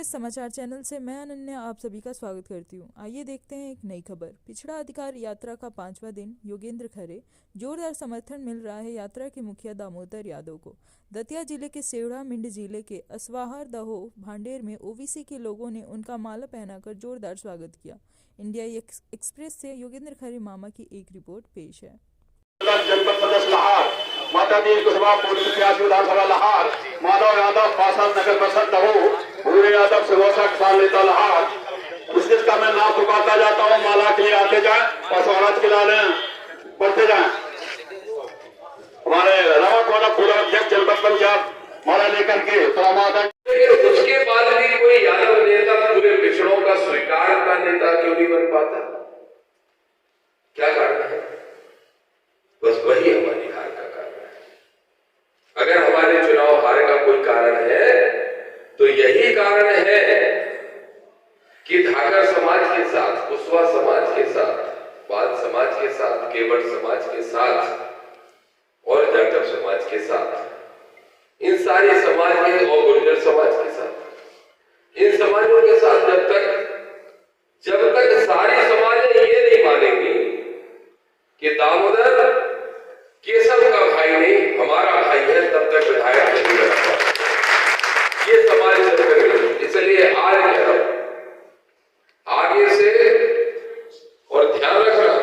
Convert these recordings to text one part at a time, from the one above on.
Express समाचार channel से मैं अनन्या आप सभी का स्वागत करती हूँ। आइए देखते हैं एक नई खबर। पिछड़ा अधिकार यात्रा का 5वां दिन योगेंद्र खरे। जोरदार समर्थन मिल रहा है यात्रा के मुखिया दामोदर यादव को। दतिया जिले के सेवड़ा, मिंड जिले के असवाहर, दहो, भांडेर में ओवीसी के लोगों ने उनका माला पहनाकर जोरदार स्वागत किया। इंडिया एक्सप्रेस से योगेंद्र खरे मामा की एक रिपोर्ट पेश है। जनपद सदस्य लाहार, माता दी कुशवा पूर्व प्रत्याशी विधानसभा लाहार, माधव यादव पासद नगर परिषद दहो, भूरे यादव सिंगोसा किसान नेता लाहार। जिसका मैं नाम पुकारता जाता हूँ, माला के लिए आते जाए और स्वराज के लिए पढ़ते जाए। हमारे रवा कोना पूर्व अध्यक्ष जनपद पंचायत माला लेकर के उसके बाद भी कोई यादव नेता पूरे पिछड़ों का स्वीकार का नेता क्यों नहीं बन पाता? क्या कारण है? बस वही हमारी हार का कारण है। अगर हमारे चुनाव हार का कोई कारण है तो यही कारण है कि धाकर समाज के साथ, कुशवा समाज के साथ, बाल समाज के साथ, केवट समाज के साथ और जाटव समाज के साथ, इन सारे समाज के और गुर्जर समाज के साथ, इन समाजों के साथ जब तक सारी समाजें ये नहीं मानेंगी कि दामोदर केशव का भाई नहीं हमारा भाई है, तब तक विधायक नहीं बन पाता। ये समाज चलकर, इसलिए आज आगे से और ध्यान रखना,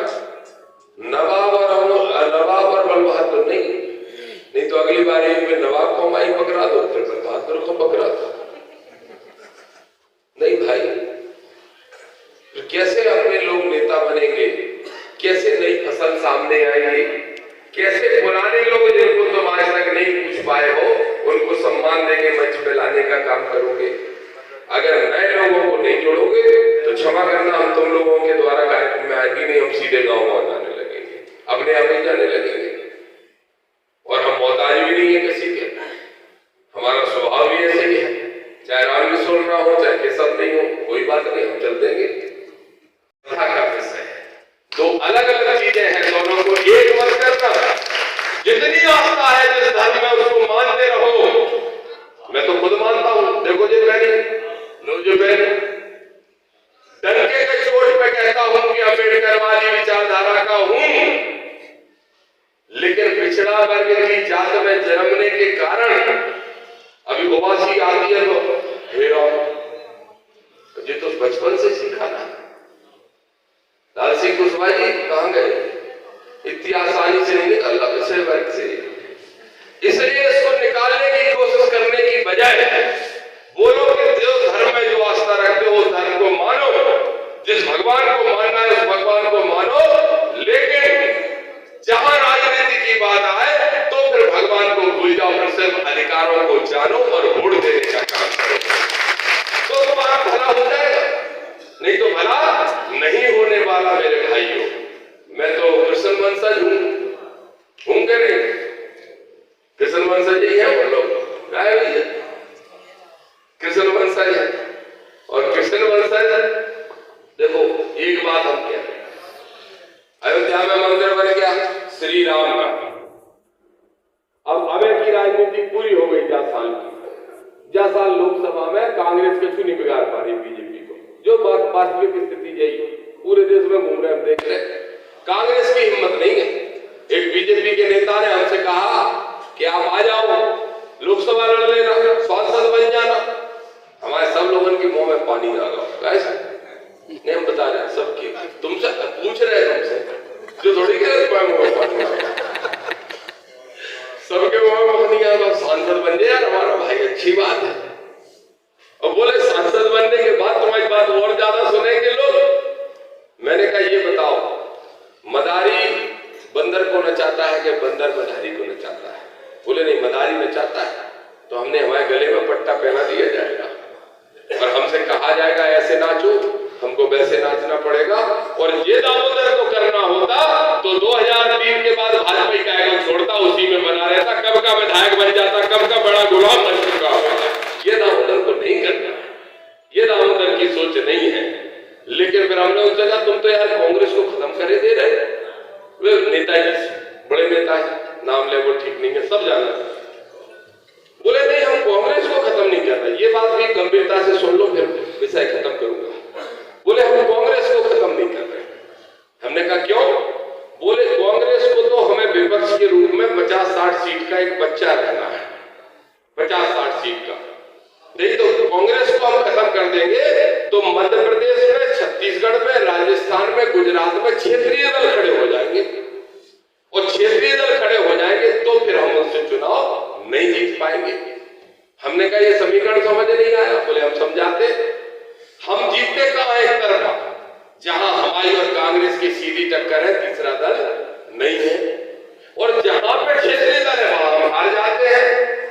नवाब और बलबहादुर नहीं तो अगली बार में नवाब को माई पकड़ा दो, फिर बलबहादुर को पकड़ा दो। नहीं भाई, तो कैसे अपने लोग नेता बनेंगे? कैसे नई फसल सामने आएगी? कैसे पुराने लोग जिनको तुम आज तक नहीं पूछ पाए हो उनको सम्मान देके मंच पे लाने का काम करोगे? अगर नए लोगों को नहीं जोड़ोगे तो क्षमा करना, हम तुम लोगों के द्वारा कार्यक्रम में आएंगे नहीं, हम सीधे गाँव में जाने लगेंगे, अपने आप ही जाने लगेंगे। और हम मोहताज भी नहीं है किसी के, हमारा स्वभाव भी ऐसे ही है। चाहे राम भी सुन रहा हो, चाहे केशव नहीं हो, कोई बात नहीं, हम चल देंगे। दो अलग अलग चीजें हैं, दोनों को एक मत करना। जितनी आस्था है जिस धर्म में उसको मानते रहो। मैं तो खुद मानता हूं, देखो जी पहले लो जो पहले डंके के चोट पे कहता हूं कि अम्बेडकर वाली विचारधारा का हूं, लेकिन पिछड़ा वर्ग की जात में जन्मने के कारण अभी ओवासी आती है तो हेरा ये तो बचपन से सीखा ना। लाल सिंह कुशवाहा जी कहां गए? इतनी आसानी से नहीं निकल पिछड़े वर्ग से। इसलिए इसको निकालने की कोशिश करने की बजाय बोलो कि जो धर्म में जो आस्था रखते हो उस धर्म को मानो, जिस भगवान को मानना है उस भगवान को मानो, लेकिन जहां राजनीति की बात आए तो फिर भगवान को भूल जाओ, फिर सिर्फ अधिकारों को जानो और वोट देने का काम करो, तो तुम्हारा भला हो जाएगा। नहीं तो भला नहीं होने वाला मेरे भाइयों। मैं तो कृष्ण वंशज हूं कि नहीं? कृष्ण वंशज ही है वो लोग, गाय भी है, कृष्ण वंशज है। और कृष्ण वंशज देखो, एक बात हम कह रहे हैं, अयोध्या में मंदिर बन गया श्री राम का। अब अवैध की राजनीति पूरी हो गई 10 साल की। 10 साल लोकसभा में कांग्रेस के चुनी बिगाड़ पा रही बीजेपी को, जो वास्तविक स्थिति यही पूरे देश में घूम रहे हम देख रहे। कांग्रेस की हिम्मत नहीं है। एक बीजेपी के नेता ने हमसे कहा कि आप आ जाओ लोकसभा लड़ लेना, सांसद बन जाना। हमारे सब लोगों के मुंह में पानी आ गया। ऐसा नहीं, हम बता रहे हैं सबके, तुमसे पूछ रहे हैं, तुमसे जो थोड़ी कह सबके मुंह में पानी आ गया। सांसद बन जाए हमारा भाई, अच्छी बात है। और बोले सांसद बनने के बाद तुम्हारी बात और ज्यादा सुनेंगे लोग। मैंने कहा ये बताओ, मदारी बंदर को नचाता है कि बंदर मदारी को नचाता है? बोले नहीं, मदारी नचाता है। तो हमने हमारे गले में पट्टा पहना दिया जाएगा और हमसे कहा जाएगा ऐसे नाचो, हमको वैसे नाचना पड़ेगा। और ये दामोदर को करना होता तो 2003 के बाद भाजपा का आइकन छोड़ता, उसी में बना रहता, कब का विधायक बन जाता, कब का बड़ा गुलाम बन चुका होता। ये दामोदर को नहीं करना, ये दामोदर की सोच नहीं है। लेकिन फिर हमने उस जगह, तुम तो यार कांग्रेस को खत्म करे दे रहे। वे नेताजी बड़े नेता है, नाम ले वो ठीक नहीं है, सब जाना। बोले नहीं, हम कांग्रेस को खत्म नहीं कर रहे। ये बात भी गंभीरता से सुन लो। विषय खत्म करूंगा। बोले हम कांग्रेस को खत्म नहीं कर रहे। हमने कहा क्यों? बोले कांग्रेस को तो हमें विपक्ष के रूप में 50-60 सीट का एक बच्चा रहना है, 50-60 सीट का। नहीं तो कांग्रेस को हम खत्म कर देंगे तो मध्य प्रदेश में, छत्तीसगढ़ में, राजस्थान में, गुजरात में क्षेत्रीय दल खड़े हो जाएंगे, और क्षेत्रीय दल खड़े हो जाएंगे तो फिर हम उनसे चुनाव नहीं जीत पाएंगे। हमने कहा ये समीकरण समझ नहीं आया। बोले हम समझाते। हम जीतते कहां एक तरफा, जहां हमारी और कांग्रेस की सीधी टक्कर है, तीसरा दल नहीं है, और जहां पे क्षेत्रीय दल है वहां हम हार जाते हैं।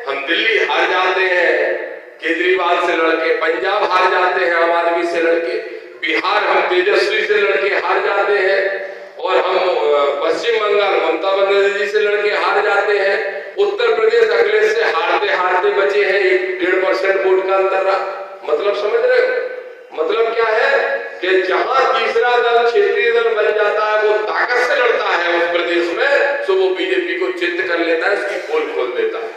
हम दिल्ली हार जाते हैं केजरीवाल से लड़के, पंजाब हार जाते हैं आम आदमी से लड़के, बिहार हम तेजस्वी से लड़के हार जाते हैं, और हम पश्चिम बंगाल ममता बनर्जी से लड़के हार जाते हैं, उत्तर प्रदेश अखिलेश से हारते हारते बचे हैं, 1.5% वोट का अंतर रहा। मतलब समझ रहे हो? मतलब क्या है कि जहां तीसरा दल क्षेत्रीय दल बन जाता है, वो ताकत से लड़ता है उस प्रदेश में, तो वो बीजेपी को चित्त कर लेता है, उसकी पोल खोल देता है।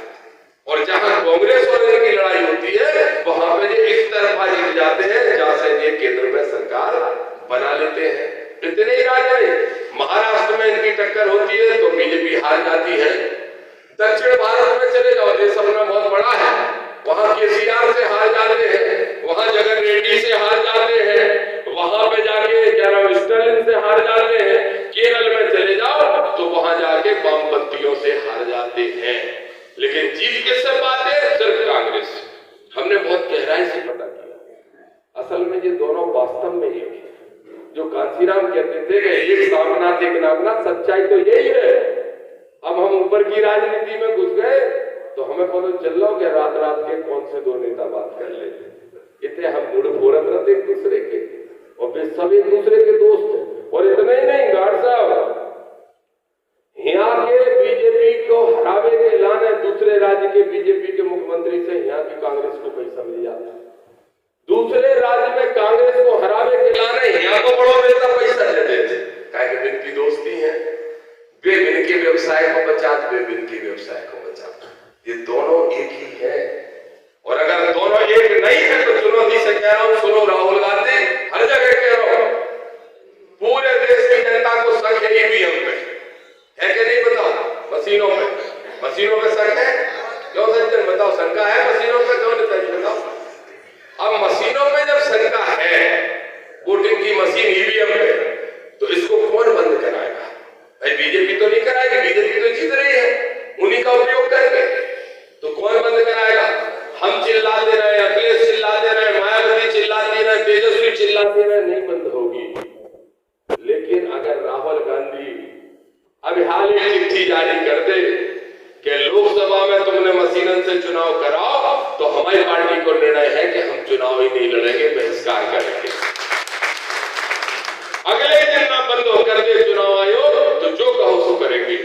और जहां कांग्रेस और इनकी लड़ाई होती है वहां पे ये इस तरफा जीत जाते हैं, जहां से ये केंद्र में सरकार बना लेते हैं। इतने ही राज्य नहीं, महाराष्ट्र में इनकी टक्कर होती है तो बीजेपी हार जाती है। दक्षिण भारत में चले जाओ, देश अपना बहुत बड़ा है, वहां केसीआर से हार जाते हैं, वहां जगन रेड्डी से हार जाते हैं, वहां पे जाके क्या नाम स्टालिन से हार जाते हैं। केरल में चले जाओ तो वहां जाके वामपंथियों से हार जाते हैं। लेकिन जीत किससे पाते हैं? सिर्फ कांग्रेस। हमने बहुत गहराई से पता किया, असल में ये दोनों वास्तव में एक है। जो कांशीराम कहते थे कि एक सामनाथ एक नागनाथ, सच्चाई तो यही है। अब हम ऊपर की राजनीति में घुस गए तो हमें पता चल रहा हो कि रात रात के कौन से दो नेता बात कर लेते, इतने हम मुड़ फोरत रहते एक दूसरे के, और वे सब एक दूसरे के दोस्त हैं। और इतना ही नहीं, गार्ड साहब यहाँ के बीजेपी को हरावे के ऐलान है, दूसरे राज्य के बीजेपी के मुख्यमंत्री से यहाँ की कांग्रेस को पैसा मिल जाता है। दूसरे राज्य में कांग्रेस को हरावे के ऐलान है, यहाँ को बड़ो नेता पैसा दे देते, क्या इनकी दोस्ती है। वे इनके व्यवसाय को बचाते, वे इनके व्यवसाय को बचाते, ये दोनों एक ही है। और अगर दोनों एक नहीं है तो चुनौती से कह रहा हूं, सुनो राहुल गांधी, हर जगह कह रहा हूं, पूरे देश की जनता को शक है ईवीएम पे, है कि नहीं? बताओ, मशीनों पे शक है? क्यों सज्जन बताओ, शंका है मशीनों पे? क्यों नहीं बताओ? अब मशीनों पे जब शंका है, वोटिंग की मशीन ईवीएम पे, तो इसको कौन बंद कराएगा? भाई बीजेपी तो नहीं कराएगी, बीजेपी तो जीत रही है, उन्हीं का उपयोग करके, तो कौन बंद कराएगा? हम चिल्लाते रहे, अखिलेश चिल्लाते रहे, मायावती चिल्लाती रहे, तेजस्वी चिल्लाती रहे, नहीं बंद होगी। लेकिन अगर राहुल गांधी अभी हाल ही चिट्ठी जारी कर दे कि लोकसभा में तुमने मशीनन से चुनाव कराओ, तो हमारी पार्टी को निर्णय है कि हम चुनाव ही नहीं लड़ेंगे, बहिष्कार करेंगे। अगले दिन ना बंद कर दे चुनाव आयोग तो जो कहो सो करेंगे,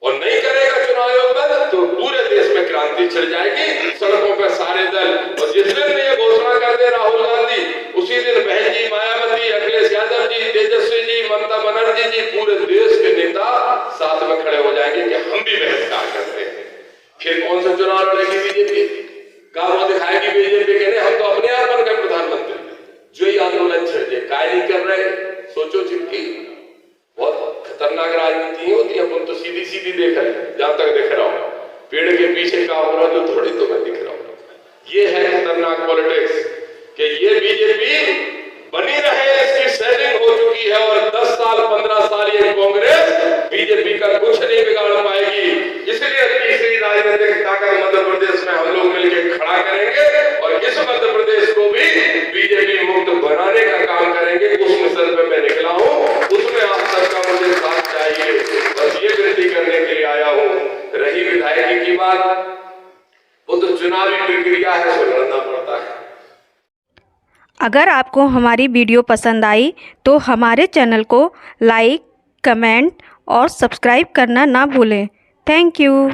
और नहीं करेगा चुनाव आयोग बंद तो पूरे देश में क्रांति छिड़ जाएगी, सड़कों पर सारे दल। और जिस दिन ये घोषणा कर दे राहुल गांधी, उसी दिन बहन जी मायावती, अखिलेश यादव जी, तेजस्वी जी, ममता बनर्जी जी, पूरे देश के नेता साथ में खड़े हो जाएंगे कि हम भी बहिष्कार करते हैं। फिर कौन सा चुनाव लड़ेगी बीजेपी? कहा दिखाएगी बीजेपी के हम तो अपने आप बन गए प्रधानमंत्री, जो ही आंदोलन छिड़ जाए, काय नहीं कर रहे। सोचो चिट्ठी, बहुत खतरनाक राजनीति होती है। हम तो सीधी सीधी देख रहे हैं, जहां तक देख रहा हूं, पेड़ के पीछे का हो रहा तो थोड़ी तो मैं दिख रहा हूं। ये है खतरनाक पॉलिटिक्स कि ये बीजेपी बनी रहे, इसकी सेटिंग हो चुकी है, और 10 साल 15 साल ये कांग्रेस बीजेपी का कुछ नहीं बिगाड़ पाएगी। इसलिए तीसरी राजनीतिक ताकत मध्य प्रदेश में हम लोग मिलकर खड़ा करेंगे, और इस मध्य प्रदेश को भी बीजेपी मुक्त बनाने का काम करेंगे। उस मिशन पे मैं निकला हूं, उसमें आप सबका मुझे साथ चाहिए, बस ये विनती करने के लिए आया हूं। रही विधायकी की बात, वो तो चुनावी प्रक्रिया है, सो लड़ना पड़ता है। अगर आपको हमारी वीडियो पसंद आई तो हमारे चैनल को लाइक, कमेंट और सब्सक्राइब करना ना भूलें। Thank you.